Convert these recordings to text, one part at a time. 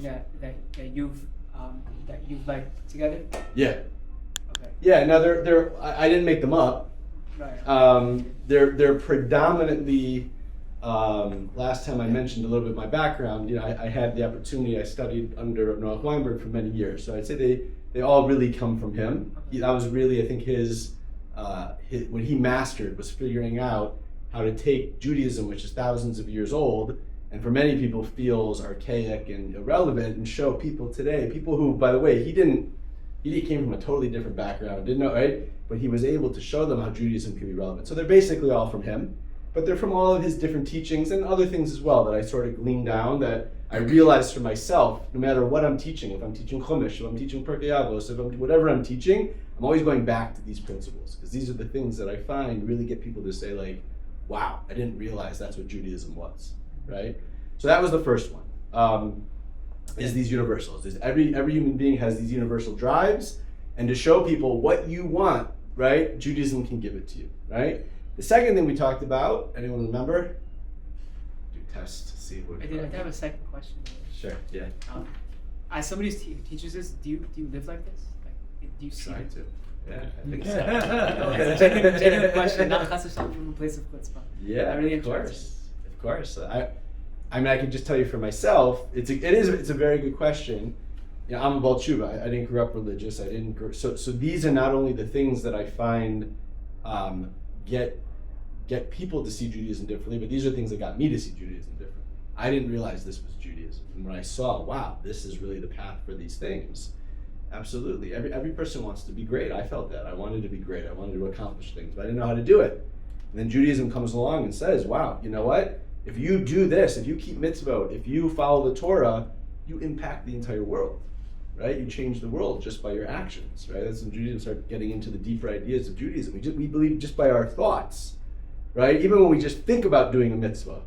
that you've like together? Yeah. Okay. Yeah. Now I didn't make them up. Right. They're predominantly. Last time I mentioned a little bit my background. I had the opportunity. I studied under Noah Weinberg for many years, so I'd say they all really come from him. That was really, I think, his what he mastered was figuring out how to take Judaism, which is thousands of years old, and for many people feels archaic and irrelevant, and show people today, people who, by the way, he came from a totally different background, didn't know, right? But he was able to show them how Judaism can be relevant. So they're basically all from him, but they're from all of his different teachings and other things as well that I sort of gleaned down, that I realized for myself, no matter what I'm teaching, if I'm teaching Chumash, if I'm teaching Pirkei Avos, whatever I'm teaching, I'm always going back to these principles, because these are the things that I find really get people to say, like, wow, I didn't realize that's what Judaism was, right? So that was the first one, is these universals. Every human being has these universal drives, and to show people what you want, right, Judaism can give it to you, right? The second thing we talked about, anyone remember? Do test to see what. I have a second question. Sure, yeah. As somebody who teaches this, do you live like this? Like, do you see Try it? to. Yeah, I think No, so. it's a genuine question, not from a place of chutzpah. Yeah, I really of course. I mean, I can just tell you for myself, it's a very good question. I'm a Baal Tshuva. I didn't grow up religious. So these are not only the things that I find get people to see Judaism differently, but these are things that got me to see Judaism differently. I didn't realize this was Judaism, and when I saw, wow, this is really the path for these things. Absolutely, every person wants to be great. I felt that. I wanted to be great. I wanted to accomplish things, but I didn't know how to do it. And then Judaism comes along and says, wow, you know what? If you do this, if you keep mitzvot, if you follow the Torah, you impact the entire world, right? You change the world just by your actions, right? That's when Judaism started getting into the deeper ideas of Judaism. We believe just by our thoughts, right? Even when we just think about doing a mitzvah,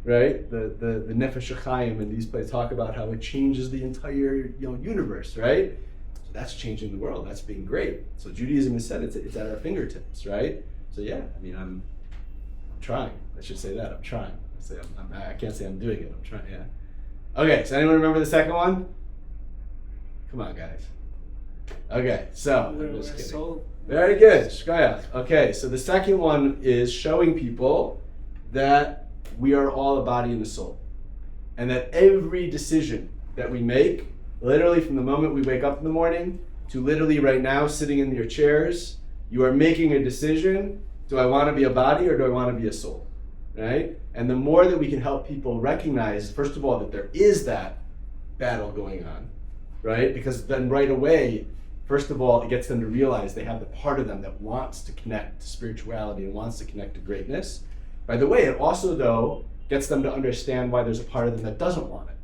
right? The Nefesh HaChaim and these places talk about how it changes the entire universe, right? So that's changing the world. That's being great. So Judaism has said it's at our fingertips, right? So yeah, I mean, I'm trying. I should say that. I'm trying. I can't say I'm doing it. I'm trying, yeah. Okay, so anyone remember the second one? Come on, guys. Okay, so, I'm just kidding. Very good, Shkoyach. Okay, so the second one is showing people that we are all a body and a soul. And that every decision that we make, literally from the moment we wake up in the morning to literally right now sitting in your chairs, you are making a decision. Do I want to be a body or do I want to be a soul? Right? And the more that we can help people recognize, first of all, that there is that battle going on, right? Because then right away, first of all, it gets them to realize they have the part of them that wants to connect to spirituality and wants to connect to greatness. By the way, it also, though, gets them to understand why there's a part of them that doesn't want it,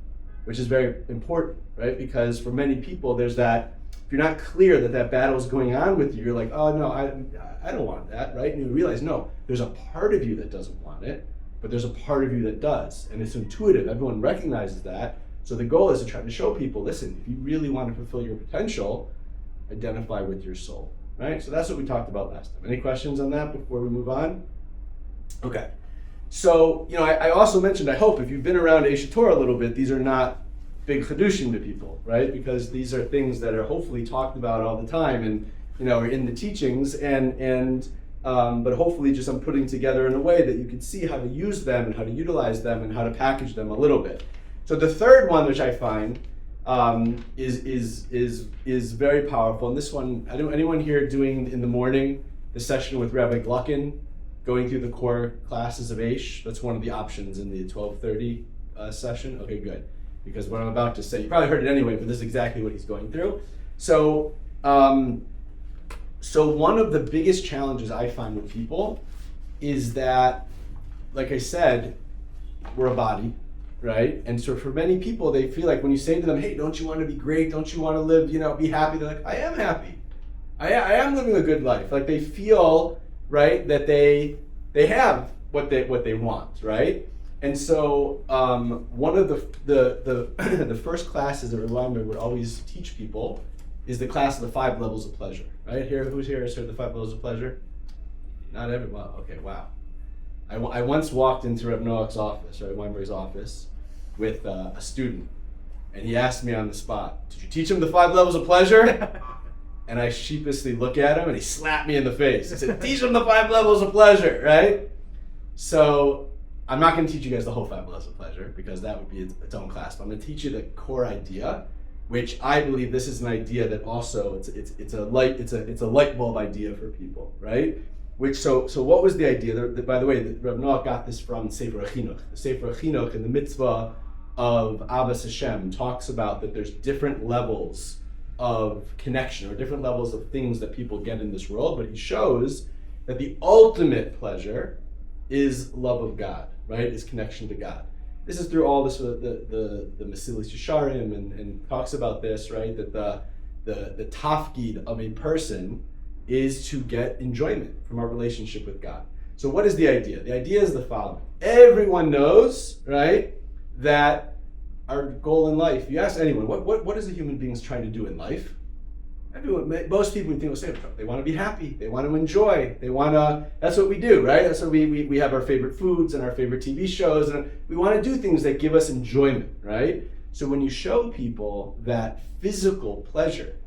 which is very important, right? Because for many people, there's that, if you're not clear that that battle is going on with you, you're like, oh no, I don't want that, right? And you realize, no, there's a part of you that doesn't want it, but there's a part of you that does. And it's intuitive, everyone recognizes that. So the goal is to try to show people, listen, if you really want to fulfill your potential, identify with your soul, right? So that's what we talked about last time. Any questions on that before we move on? Okay. So, I also mentioned, I hope if you've been around Aish Torah a little bit, these are not big chedushim to people, right? Because these are things that are hopefully talked about all the time and, are in the teachings but hopefully just I'm putting together in a way that you can see how to use them and how to utilize them and how to package them a little bit. So the third one, which I find is very powerful, and this one, anyone here doing in the morning the session with Rabbi Gluckin, going through the core classes of Aish? That's one of the options in the 12:30 session. Okay, good. Because what I'm about to say, you probably heard it anyway, but this is exactly what he's going through. So one of the biggest challenges I find with people is that, like I said, we're a body, right? And so for many people, they feel like when you say to them, hey, don't you want to be great? Don't you want to live, be happy? They're like, I am happy. I am living a good life. Like they feel, right, that they have what they want, right? And so one of the first classes that Rabbi Weinberg would always teach people is the class of the 5 levels of pleasure, right? Who's here has heard the 5 levels of pleasure? Not everyone. Okay, wow. I once walked into Rabbi Noach's office, Rabbi Weinberg's office, with a student, And he asked me on the spot, did you teach him the 5 levels of pleasure? And I sheepishly look at him and he slapped me in the face. He said, teach him the 5 levels of pleasure, right? So I'm not going to teach you guys the whole 5 levels of pleasure because that would be its own class. But I'm going to teach you the core idea, which I believe this is an idea that also it's a light bulb idea for people, right? So what was the idea? By the way, Rabbi Noah got this from Sefer HaChinuch. The Sefer HaChinuch in the Mitzvah of Abbas Hashem talks about that there's different levels of connection or different levels of things that people get in this world, but he shows that the ultimate pleasure is love of God, right? Is connection to God. This is through all this, the Mesilas Yesharim and talks about this, right? That the tafkid of a person is to get enjoyment from our relationship with God. So what is the idea? The idea is the following. Everyone knows, right, that our goal in life, you ask anyone, what is a human being trying to do in life? Most people think will say they want to be happy, they want to enjoy, that's what we do, right? That's what we have our favorite foods and our favorite TV shows, and we want to do things that give us enjoyment, right? So when you show people that physical pleasure,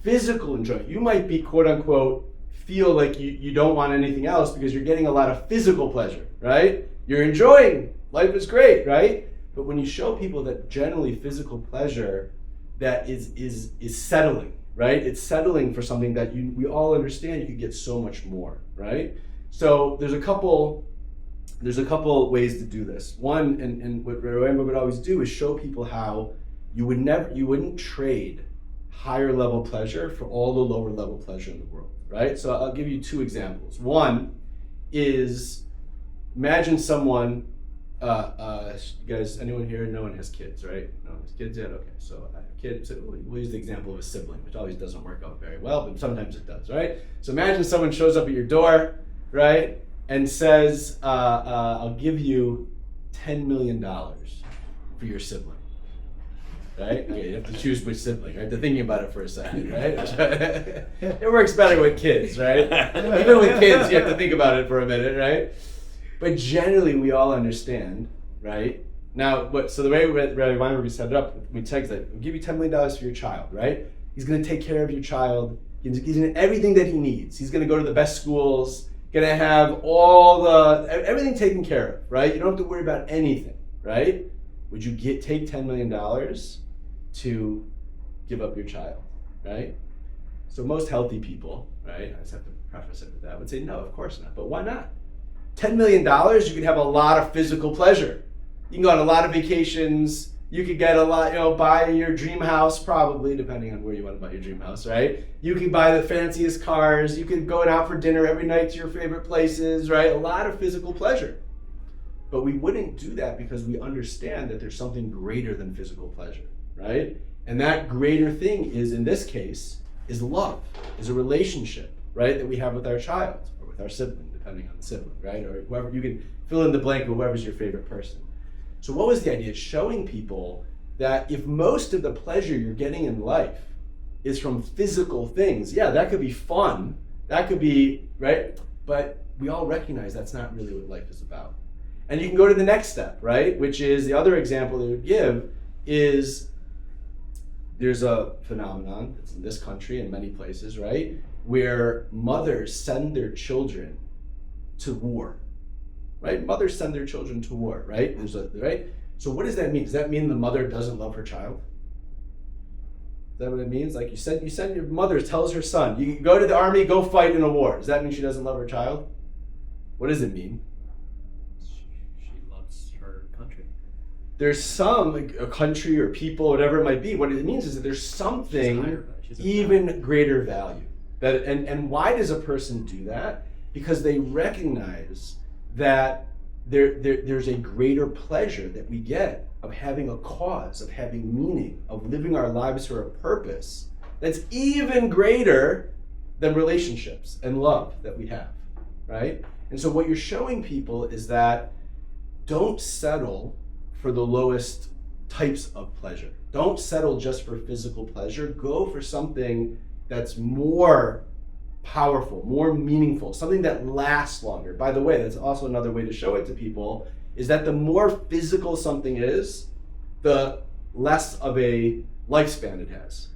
physical enjoyment, you might be quote unquote feel like you don't want anything else because you're getting a lot of physical pleasure, right? You're enjoying, life is great, right? But when you show people that generally physical pleasure that is settling, right? It's settling for something that we all understand you could get so much more, right? So there's a couple ways to do this. One, and what Rabbi would always do is show people how you wouldn't trade higher level pleasure for all the lower level pleasure in the world, right? So I'll give you 2 examples. One is, imagine someone, you guys, anyone here? No one has kids, right? No one has kids yet? Okay, so a kid, so we'll use the example of a sibling, which always doesn't work out very well, but sometimes it does, right? So imagine someone shows up at your door, right, and says, I'll give you $10 million for your sibling. Right? Okay, you have to choose which sibling, right? They're thinking about it for a second, right? It works better with kids, right? Even with kids, you have to think about it for a minute, right? But generally, we all understand, right? Now, so the way Rabbi Weinberg set it up, we take that, we'll give you $10 million for your child, right? He's going to take care of your child. He's going to everything that he needs. He's going to go to the best schools, going to have everything taken care of, right? You don't have to worry about anything, right? Would you take $10 million to give up your child, right? So most healthy people, right, I just have to preface it with that, would say, no, of course not. But why not? $10 million, you could have a lot of physical pleasure. You can go on a lot of vacations. You could get a lot, buy your dream house, probably, depending on where you want to buy your dream house, right? You can buy the fanciest cars. You could go out for dinner every night to your favorite places, right? A lot of physical pleasure. But we wouldn't do that because we understand that there's something greater than physical pleasure, right? And that greater thing is, in this case, is love, is a relationship, right, that we have with our child or with our sibling, depending on the sibling, right? Or whoever, you can fill in the blank of whoever's your favorite person. So what was the idea? Showing people that if most of the pleasure you're getting in life is from physical things, yeah, that could be fun, that could be, right? But we all recognize that's not really what life is about. And you can go to the next step, right? Which is, the other example they would give is, there's a phenomenon that's in this country and many places, right? Where mothers send their children to war, right? Mothers send their children to war, right? Right? So what does that mean? Does that mean the mother doesn't love her child? Is that what it means? Like you send your mother tells her son, you go to the army, go fight in a war. Does that mean she doesn't love her child? What does it mean? There's some, like a country or people, whatever it might be, what it means is that there's something even greater value. And why does a person do that? Because they recognize that there's a greater pleasure that we get of having a cause, of having meaning, of living our lives for a purpose that's even greater than relationships and love that we have, right? And so what you're showing people is that don't settle for the lowest types of pleasure. Don't settle just for physical pleasure. Go for something that's more powerful, more meaningful, something that lasts longer. By the way, that's also another way to show it to people, is that the more physical something is, the less of a lifespan it has,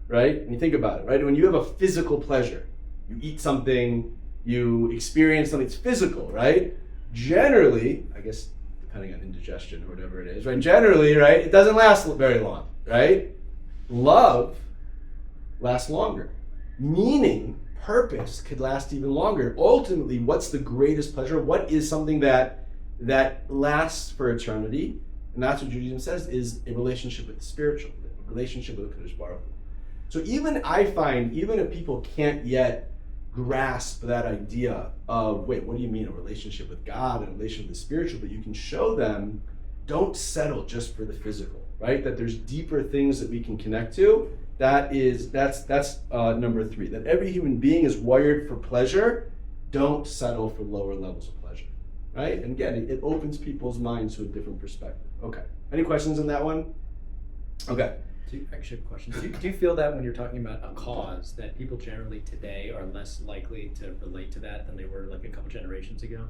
right? And you think about it, right? When you have a physical pleasure, you eat something, you experience something, it's physical, right? Generally, I guess depending on indigestion or whatever it is, right? Generally, right, it doesn't last very long, right? Love lasts longer. Meaning, purpose could last even longer. Ultimately, what's the greatest pleasure? What is something that lasts for eternity? And that's what Judaism says is a relationship with the spiritual, a relationship with the Kadosh Baruch Hu. So even if people can't yet grasp that idea of, wait, what do you mean a relationship with God and a relationship with the spiritual? But you can show them, don't settle just for the physical, right? That there's deeper things that we can connect to. That's number 3. That every human being is wired for pleasure. Don't settle for lower levels of pleasure, right? And again, it opens people's minds to a different perspective. Okay. Any questions on that one? Okay. Actually, a question. Do you feel that when you're talking about a cause, that people generally today are less likely to relate to that than they were like a couple generations ago?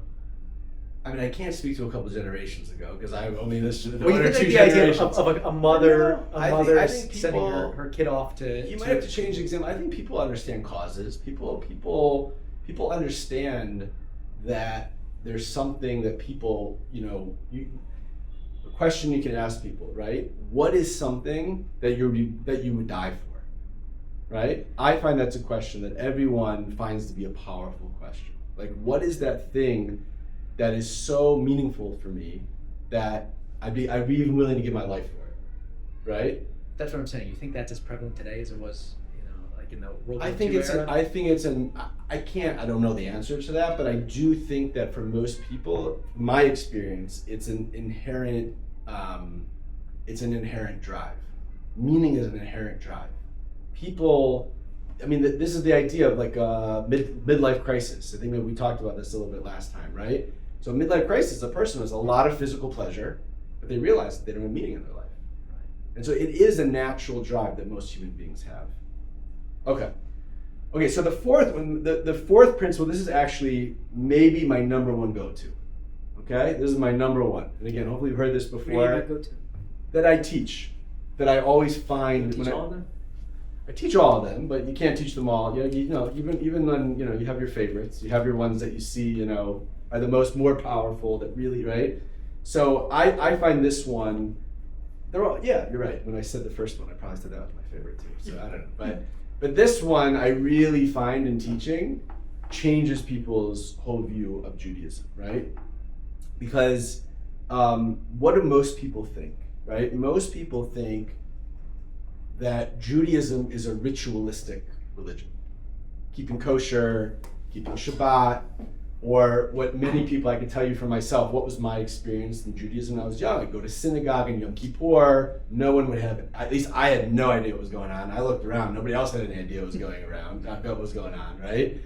I mean, I can't speak to a couple generations ago because I only listened to Well, one you or think two the idea generations. of a mother, I think sending people, her kid off to. You might have to change the example. I think people understand causes. People understand that there's something that people, a question you can ask people, right? What is something that you would die for, right? I find that's a question that everyone finds to be a powerful question. Like, what is that thing that is so meaningful for me that I'd be even willing to give my life for it, right? That's what I'm saying. You think that's as prevalent today as it was, like in the World War I think II it's era? I don't know the answer to that, but I do think that for most people, my experience, it's an inherent drive. Meaning is an inherent drive. People, this is the idea of like a midlife crisis. I think that we talked about this a little bit last time, right? So midlife crisis, a person has a lot of physical pleasure, but they realize that they don't have meaning in their life. Right? And so it is a natural drive that most human beings have. Okay, so the fourth one, the fourth principle, this is actually maybe my number one go-to. Okay, this is my number one. And again, hopefully you've heard this before. That I teach, that I always find. You teach all of them? I teach all of them, but you can't teach them all. Even when you have your favorites, you have your ones that you see, are the more powerful. That really, right? So I find this one. They're all, yeah, you're right. When I said the first one, I probably said that was my favorite too. So I don't know, but this one I really find in teaching changes people's whole view of Judaism, right? Because what do most people think, right? Most people think that Judaism is a ritualistic religion. Keeping kosher, keeping Shabbat, or what many people, I can tell you for myself, what was my experience in Judaism when I was young. I'd go to synagogue in Yom Kippur, no one would have, at least I had no idea what was going on. I looked around, nobody else had any idea what was going on, right?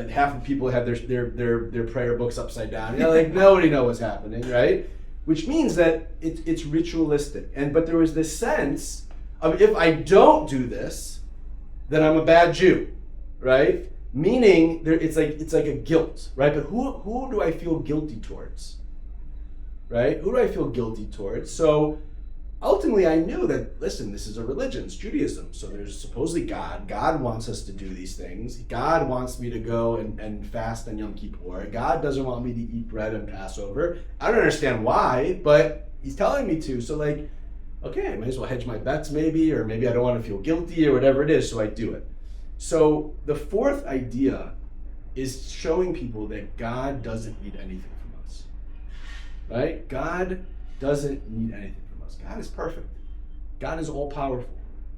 Half of people had their prayer books upside down. Nobody knows what's happening, right? Which means that it's ritualistic. But there was this sense of, if I don't do this, then I'm a bad Jew, right? Meaning it's like a guilt, right? But who do I feel guilty towards, right? Who do I feel guilty towards? So ultimately, I knew that, listen, this is a religion, it's Judaism. So there's supposedly God. God wants us to do these things. God wants me to go and fast on Yom Kippur. God doesn't want me to eat bread on Passover. I don't understand why, but he's telling me to. So okay, I might as well hedge my bets maybe, or maybe I don't want to feel guilty or whatever it is, so I do it. So the fourth idea is showing people that God doesn't need anything from us, right? God doesn't need anything from us. God is perfect. God is all-powerful.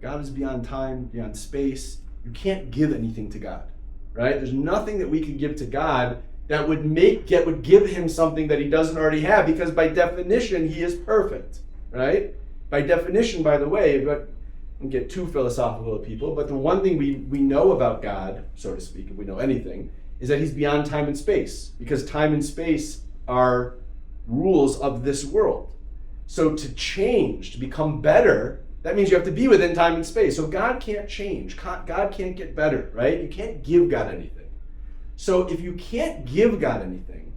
God is beyond time, beyond space. You can't give anything to God, right? There's nothing that we could give to God that would give him something that he doesn't already have, because by definition, he is perfect, right? By definition, by the way, but don't get too philosophical of people, but the one thing we know about God, so to speak, if we know anything, is that he's beyond time and space, because time and space are rules of this world. So to change, to become better, that means you have to be within time and space. So God can't change. God can't get better, right? You can't give God anything. So if you can't give God anything,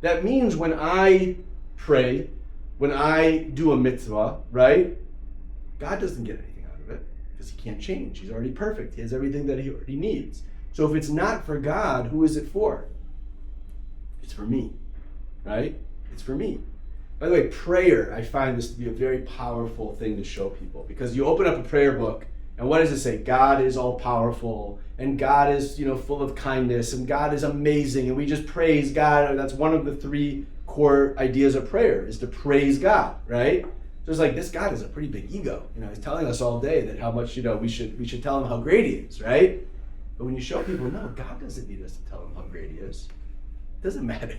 that means when I pray, when I do a mitzvah, right? God doesn't get anything out of it because he can't change. He's already perfect. He has everything that he already needs. So if it's not for God, who is it for? It's for me, right? It's for me. By the way, prayer, I find this to be a very powerful thing to show people, because you open up a prayer book and what does it say? God is all powerful, and God is, full of kindness, and God is amazing, and we just praise God. That's one of the 3 core ideas of prayer, is to praise God, right? So it's like, this God has a pretty big ego. He's telling us all day that how much, we should tell him how great he is, right? But when you show people, no, God doesn't need us to tell him how great he is. It doesn't matter.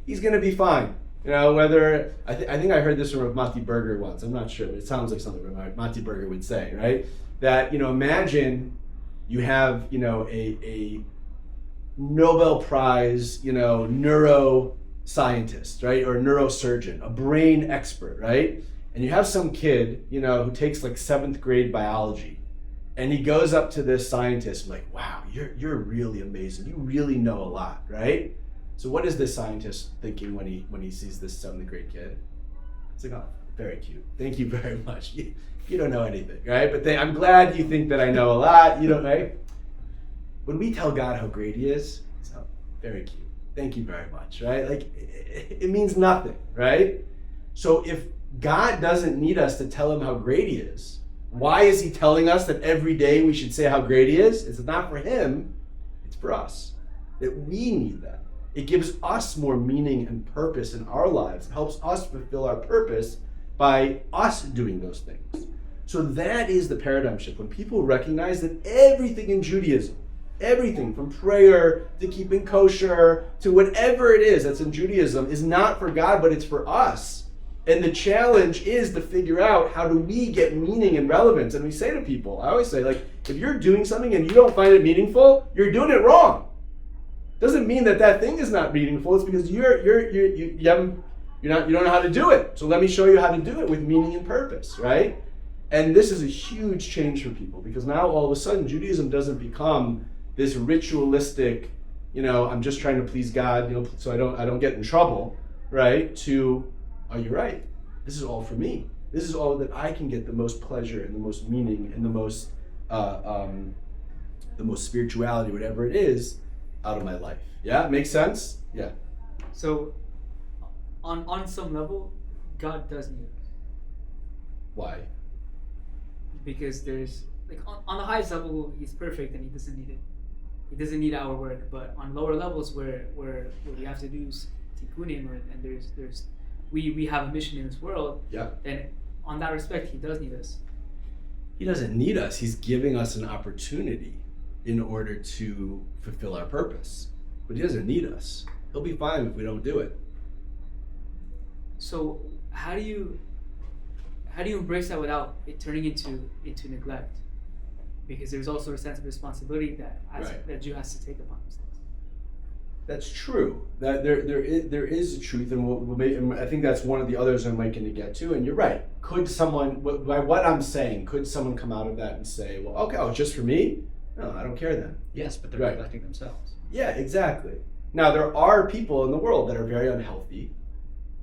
He's going to be fine. Whether, I think I heard this from Mati Berger once. I'm not sure, but it sounds like something Mati Berger would say, right? That, imagine you have, a Nobel Prize, neuroscientist, right? Or a neurosurgeon, a brain expert, right? And you have some kid, who takes like 7th grade biology, and he goes up to this scientist like, wow, you're really amazing. You really know a lot, right? So what is this scientist thinking when he sees this 7th grade kid? It's like, oh, very cute. Thank you very much. You don't know anything, right? But I'm glad you think that I know a lot. You don't, right? When we tell God how great he is, it's very cute. Thank you very much, right? Like, it means nothing, right? So if God doesn't need us to tell him how great he is, why is he telling us that every day we should say how great he is? It's not for him, it's for us. That we need that. It gives us more meaning and purpose in our lives. It helps us fulfill our purpose by us doing those things. So that is the paradigm shift. When people recognize that everything in Judaism, everything from prayer to keeping kosher to whatever it is that's in Judaism is not for God, but it's for us. And the challenge is to figure out, how do we get meaning and relevance? And we say to people, I always say, like, if you're doing something and you don't find it meaningful, you're doing it wrong. Doesn't mean that thing is not meaningful. It's because you don't know how to do it. So let me show you how to do it with meaning and purpose, right? And this is a huge change for people, because now all of a sudden Judaism doesn't become this ritualistic, I'm just trying to please God, so I don't get in trouble, right? To, oh, you're right. This is all for me. This is all that I can get the most pleasure and the most meaning and the most spirituality, whatever it is, out of my life. Yeah, makes sense? Yeah. So, on some level, God does need us. Why? Because there's, like, on the highest level, he's perfect and he doesn't need it. He doesn't need our work. But on lower levels, where we have to do tikkunim, and we have a mission in this world. Yeah. Then on that respect, he does need us. He doesn't need us. He's giving us an opportunity in order to fulfill our purpose. But he doesn't need us. He'll be fine if we don't do it. So how do you embrace that without it turning into neglect? Because there's also a sense of responsibility that Jew has to take upon himself. That's true. That there is a truth, and I think that's one of the others I'm going to get to. And you're right. Could someone, by what I'm saying, could someone come out of that and say, well, okay, oh, just for me? No, I don't care then. Yes, but they're neglecting themselves. Yeah, exactly. Now, there are people in the world that are very unhealthy,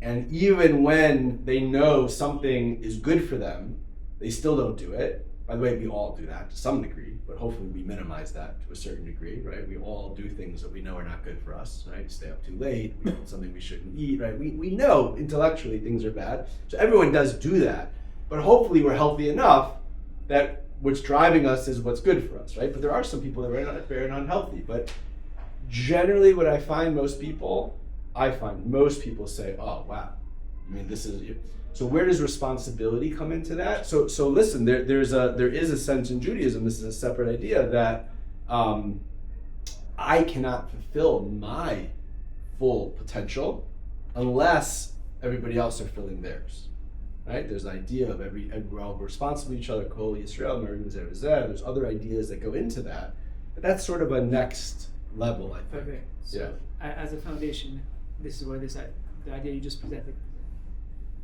and even when they know something is good for them, they still don't do it. By the way, we all do that to some degree, but hopefully we minimize that to a certain degree, right? We all do things that we know are not good for us, right? Stay up too late, we eat something we shouldn't eat, right? We know intellectually things are bad, so everyone does do that. But hopefully we're healthy enough that what's driving us is what's good for us, right? But there are some people that are very unhealthy. But generally what I find most people say, oh, wow, I mean, this is... So where does responsibility come into that? So listen, there is a sense in Judaism, this is a separate idea, that I cannot fulfill my full potential unless everybody else are filling theirs. Right? There's an idea of we're all responsible to each other, Kol Yisrael, there's other ideas that go into that. But that's sort of a next level, I think. Okay. So as a foundation, this is where the idea you just presented.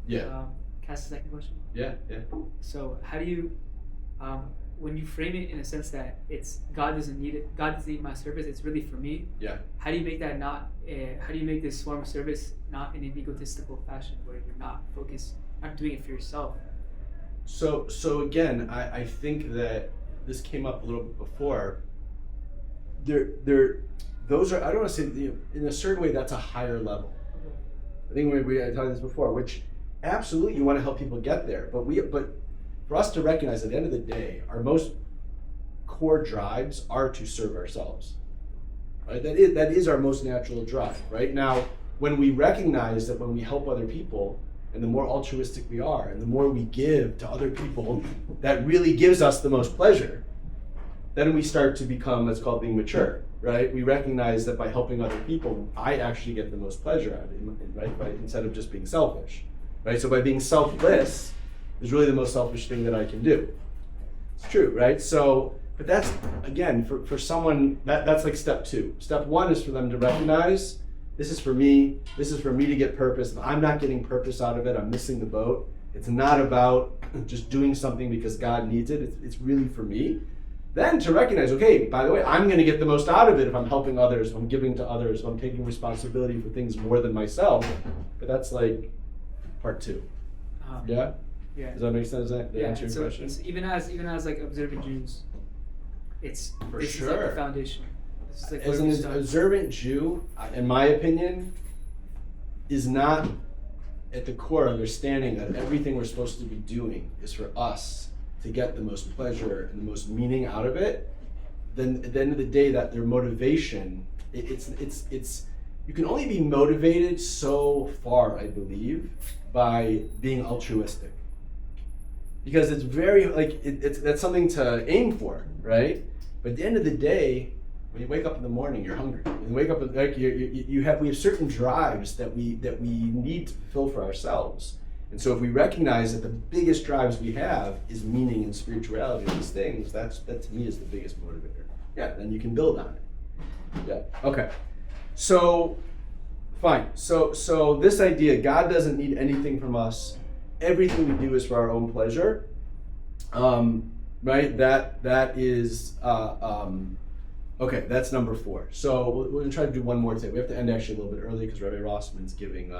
Yeah. Can I ask the second question? Yeah. So how do you when you frame it in a sense that it's God doesn't need it, God doesn't need my service, it's really for me. Yeah. How do you make that not? How do you make this form of service not in an egotistical fashion where you're not focused, not doing it for yourself? So again, I think that this came up a little bit before. Those are, I don't want to say, in a certain way, that's a higher level. I think I talked this before, which absolutely you want to help people get there, but for us to recognize at the end of the day, our most core drives are to serve ourselves. Right? That is our most natural drive. Right now, when we recognize that when we help other people, and the more altruistic we are, and the more we give to other people, that really gives us the most pleasure. Then we start to become, let's call it being mature, right? We recognize that by helping other people, I actually get the most pleasure out of it, right? Instead of just being selfish, right? So by being selfless is really the most selfish thing that I can do. It's true, right? So, but that's, again, for someone, that's like step 2. Step 1 is for them to recognize, this is for me to get purpose. If I'm not getting purpose out of it, I'm missing the boat. It's not about just doing something because God needs it. It's really for me. Then to recognize, okay, by the way, I'm going to get the most out of it if I'm helping others, if I'm giving to others, if I'm taking responsibility for things more than myself. But that's like part 2. Yeah? Yeah. Does that make sense? Does that answer your question? It's even as like observant Jews, this is like the foundation. This is like As an observant Jew, in my opinion, is not at the core understanding that everything we're supposed to be doing is for us to get the most pleasure and the most meaning out of it. Then at the end of the day, that their motivation, it's you can only be motivated so far, I believe, by being altruistic. Because it's very, like, that's something to aim for, right? But at the end of the day, when you wake up in the morning, you're hungry. When you wake up, like, we have certain drives that we need to fulfill for ourselves. And so if we recognize that the biggest drives we have is meaning and spirituality and these things, that to me is the biggest motivator. Yeah, then you can build on it. Yeah. Okay. So fine. So this idea, God doesn't need anything from us. Everything we do is for our own pleasure. Right? That is okay, that's number 4. So we're going to try to do one more today. We have to end actually a little bit early because Rabbi Rossman's giving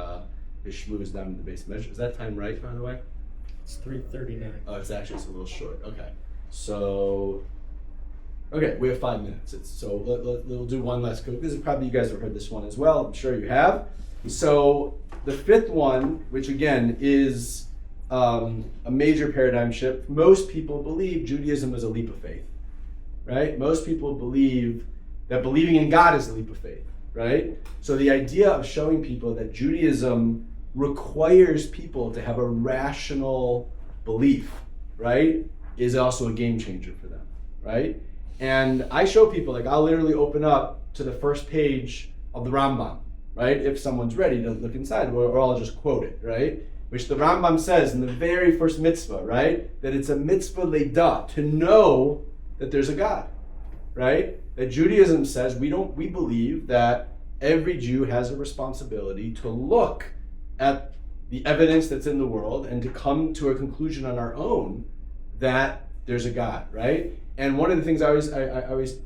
his shmooze down in the base measure. Is that time right, by the way? It's 3:39. Oh, it's actually a little short. Okay. So, we have 5 minutes. We'll do one last quick. This is probably, you guys have heard this one as well. I'm sure you have. So the 5th one, which again is a major paradigm shift. Most people believe Judaism is a leap of faith, right? Most people believe that believing in God is a leap of faith, right? So the idea of showing people that Judaism requires people to have a rational belief, right, is also a game changer for them, right? And I show people, like, I'll literally open up to the first page of the Rambam, right, if someone's ready to look inside, or I'll just quote it, right, which the Rambam says in the very first mitzvah, right, that it's a mitzvah leidah, to know that there's a God, right? That Judaism says we believe that every Jew has a responsibility to look at the evidence that's in the world and to come to a conclusion on our own that there's a God, right? And one of the things I always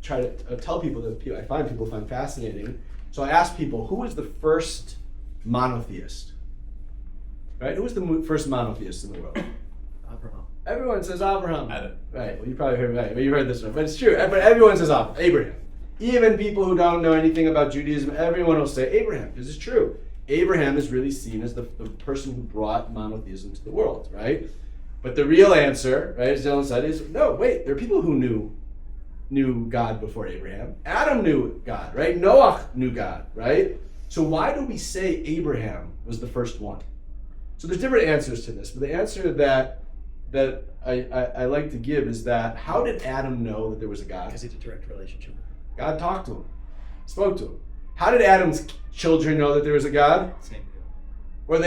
try to tell people that I find people find fascinating. So I ask people, who was the first monotheist? Right? Who was the first monotheist in the world? Abraham. Everyone says Abraham. Adam. Right. Well, you probably heard, right. Well, you heard this one, but it's true. But everyone says Abraham. Even people who don't know anything about Judaism, everyone will say Abraham, because it's true. Abraham is really seen as the person who brought monotheism to the world, right? But the real answer, right, as Dylan said, is no, wait, there are people who knew God before Abraham. Adam knew God, right? Noah knew God, right? So why do we say Abraham was the first one? So there's different answers to this, but the answer that I like to give is that, how did Adam know that there was a God? Because he had a direct relationship. God talked to him, spoke to him. How did Adam's children know that there was a God? Same deal. Or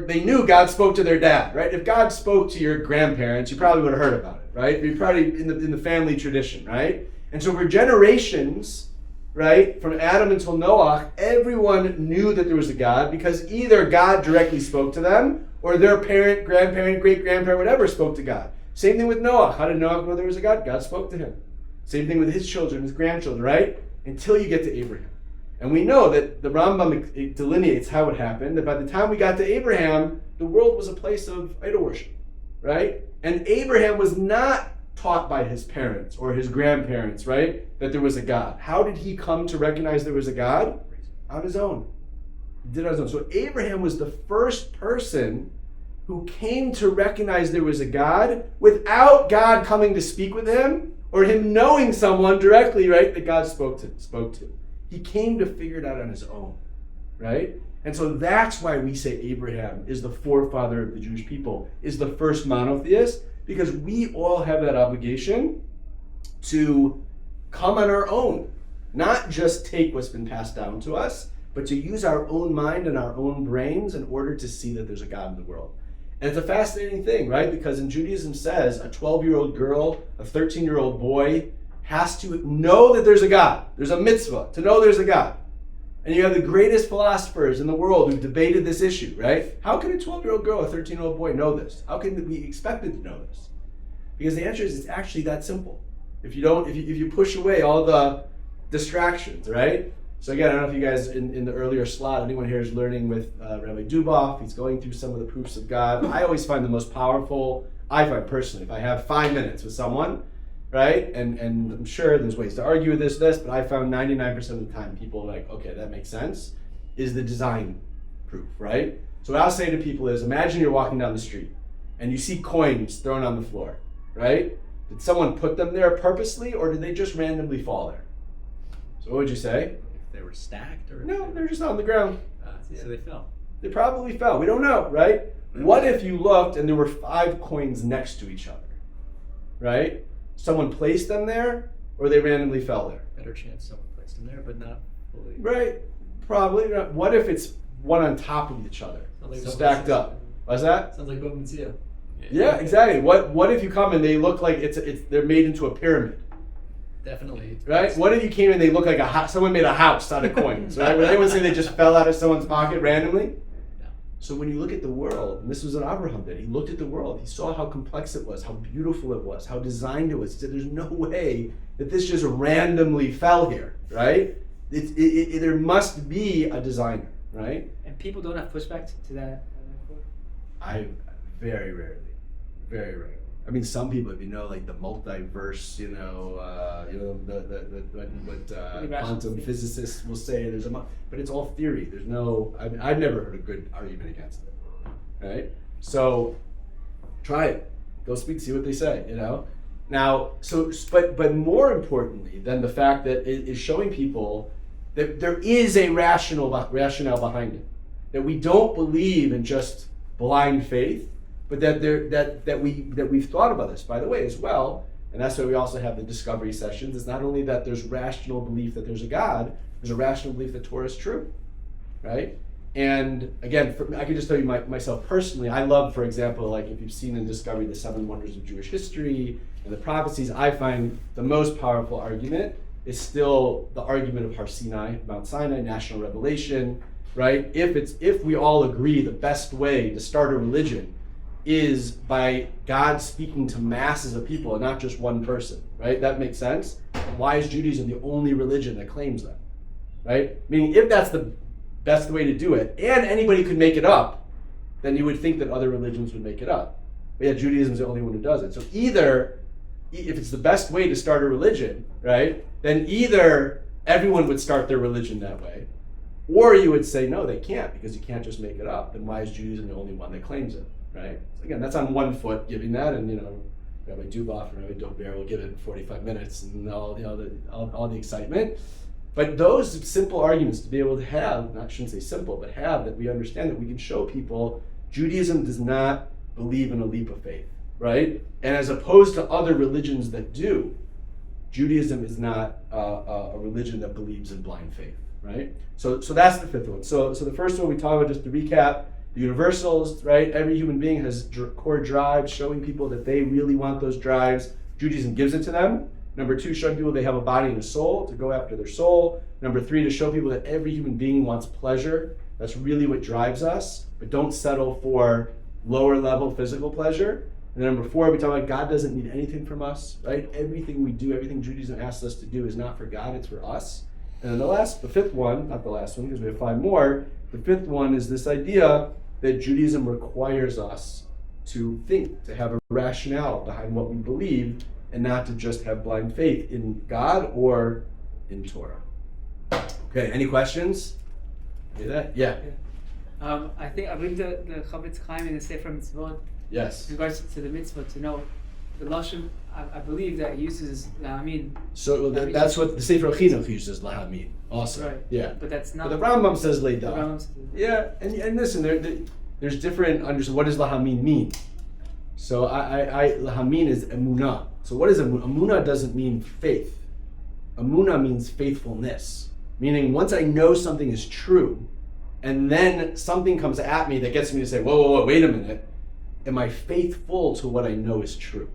they knew God spoke to their dad, right? If God spoke to your grandparents, you probably would have heard about it, right? You're probably in the family tradition, right? And so for generations, right, from Adam until Noah, everyone knew that there was a God because either God directly spoke to them or their parent, grandparent, great-grandparent, whatever spoke to God. Same thing with Noah. How did Noah know there was a God? God spoke to him. Same thing with his children, his grandchildren, right? Until you get to Abraham. And we know that the Rambam it delineates how it happened, that by the time we got to Abraham, the world was a place of idol worship, right? And Abraham was not taught by his parents or his grandparents, right, that there was a God. How did he come to recognize there was a God? On his own. He did it on his own. So Abraham was the first person who came to recognize there was a God without God coming to speak with him or him knowing someone directly, right, that God spoke to. He came to figure it out on his own, right? And so that's why we say Abraham is the forefather of the Jewish people, is the first monotheist, because we all have that obligation to come on our own, not just take what's been passed down to us, but to use our own mind and our own brains in order to see that there's a God in the world. And it's a fascinating thing, right? Because in Judaism says a 12-year-old girl, a 13-year-old boy has to know that there's a God. There's a mitzvah to know there's a God. And you have the greatest philosophers in the world who've debated this issue, right? How can a 12-year-old girl, a 13-year-old boy know this? How can we expect them to know this? Because the answer is it's actually that simple. If you push away all the distractions, right? So again, I don't know if you guys in the earlier slot, anyone here is learning with Rabbi Duboff. He's going through some of the proofs of God. I always find the most powerful, I find personally, if I have 5 minutes with someone, right? And I'm sure there's ways to argue with this, but I found 99% of the time people are like, okay, that makes sense, is the design proof, right? So what I'll say to people is, imagine you're walking down the street and you see coins thrown on the floor, right? Did someone put them there purposely or did they just randomly fall there? So what would you say? If they were stacked or? No, they're just on the ground. So they fell. They probably fell. We don't know, right? What if you looked and there were 5 coins next to each other, right? Someone placed them there, or they randomly fell there? Better chance someone placed them there, but not fully. Right, probably. What if it's one on top of each other, Sounds like stacked up? What's that? Sounds like Rabbi Mathias. Yeah, exactly. What if you come and they look like they're made into a pyramid? Definitely. Right? What if you came and they look like someone made a house out of coins, right? Would anyone say they just fell out of someone's pocket randomly? No. So when you look at the world, and this was what Abraham did, he looked at the world, he saw how complex it was, how beautiful it was, how designed it was. He said, there's no way that this just randomly fell here, right? There must be a designer, right? And people don't have pushback to that. Very rarely. I mean, some people, if you know, like the multiverse, what quantum physicists will say, but it's all theory. There's no, I've never heard a good argument against it, right? So, try it. Go speak, see what they say, Now, but more importantly than the fact that it is showing people that there is a rationale behind it, that we don't believe in just blind faith, but that we've thought about this, by the way, as well, and that's why we also have the discovery sessions. It's not only that there's rational belief that there's a God, there's a rational belief that Torah is true, right? And again, I can just tell you myself personally, I love, for example, like if you've seen in Discovery the 7 Wonders of Jewish History and the prophecies, I find the most powerful argument is still the argument of Har Sinai, Mount Sinai, national revelation, right? If we all agree the best way to start a religion is by God speaking to masses of people and not just one person, right? That makes sense. Why is Judaism the only religion that claims that, right? Meaning, if that's the best way to do it, and anybody could make it up, then you would think that other religions would make it up. But yeah, Judaism is the only one who does it. So either, if it's the best way to start a religion, right, then either everyone would start their religion that way, or you would say, no, they can't, because you can't just make it up. Then why is Judaism the only one that claims it, right? So again, that's on one foot, giving that, and Rabbi Duboff and Rabbi Dober will give it 45 minutes and all the excitement. But those simple arguments to be able to have, I shouldn't say simple, but have, that we understand that we can show people Judaism does not believe in a leap of faith, right? And as opposed to other religions that do, Judaism is not a religion that believes in blind faith, right? So that's the fifth one. So the first one we talked about, just to recap, the universals, right? Every human being has core drives, showing people that they really want those drives. Judaism gives it to them. Number 2, showing people they have a body and a soul, to go after their soul. Number 3, to show people that every human being wants pleasure. That's really what drives us. But don't settle for lower level physical pleasure. And then number 4, we talk about God doesn't need anything from us, right? Everything we do, everything Judaism asks us to do is not for God, it's for us. And then the 5th one, not the last one because we have 5 more, the 5th one is this idea that Judaism requires us to think, to have a rationale behind what we believe, and not to just have blind faith in God or in Torah. Okay, any questions? Hear that? Yeah. I believe the Chavetz Chaim in the Sefer Mitzvot, Yes. in regards to the mitzvot, to know the lashon, I believe that uses lahamin. So that's what the Sefer Chinuch uses, lahamin. Also. Right. Yeah. But that's not. But the Rambam says the leidah. Rambam says- Yeah, and listen, there's different understanding. What does lahamin mean? So lahamin is emunah. So what is emunah? Emunah doesn't mean faith. Emunah means faithfulness. Meaning once I know something is true, and then something comes at me that gets me to say, whoa, wait a minute. Am I faithful to what I know is true?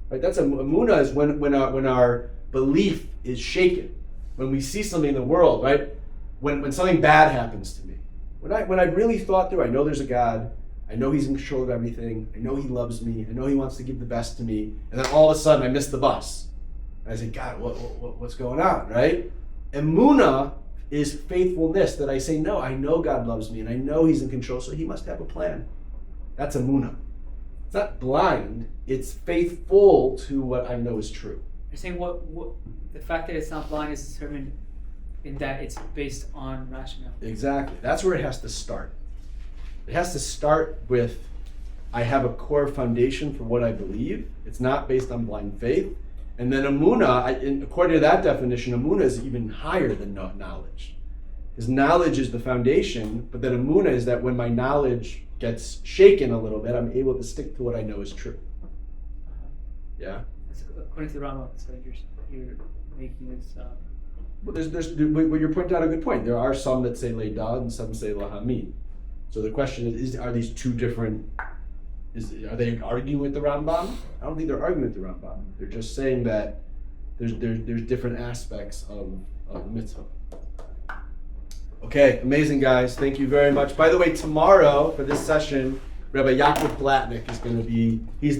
Right? That's emunah is when our belief is shaken. When we see something in the world, right? When something bad happens to me. When I really thought through, I know there's a God, I know he's in control of everything, I know he loves me, I know he wants to give the best to me, and then all of a sudden I miss the bus. And I say, God, what's going on, right? Emunah is faithfulness, that I say, no, I know God loves me, and I know he's in control, so he must have a plan. That's emunah. It's not blind, it's faithful to what I know is true. You're saying what the fact that it's not blind is determined in that it's based on rationale. Exactly. That's where it has to start. It has to start with, I have a core foundation for what I believe. It's not based on blind faith. And then emunah, according to that definition, emunah is even higher than knowledge. Because knowledge is the foundation, but then emunah is that when my knowledge gets shaken a little bit, I'm able to stick to what I know is true. Yeah? That's according to the Rambam, so you're making this. Well, well, you're pointing out a good point. There are some that say leidah and some say lahamin. So the question is, are these two different? Are they arguing with the Rambam? I don't think they're arguing with the Rambam. They're just saying that there's different aspects of mitzvah. Okay, amazing guys. Thank you very much. By the way, tomorrow for this session, Rabbi Yaakov Blatnick is going to be. He's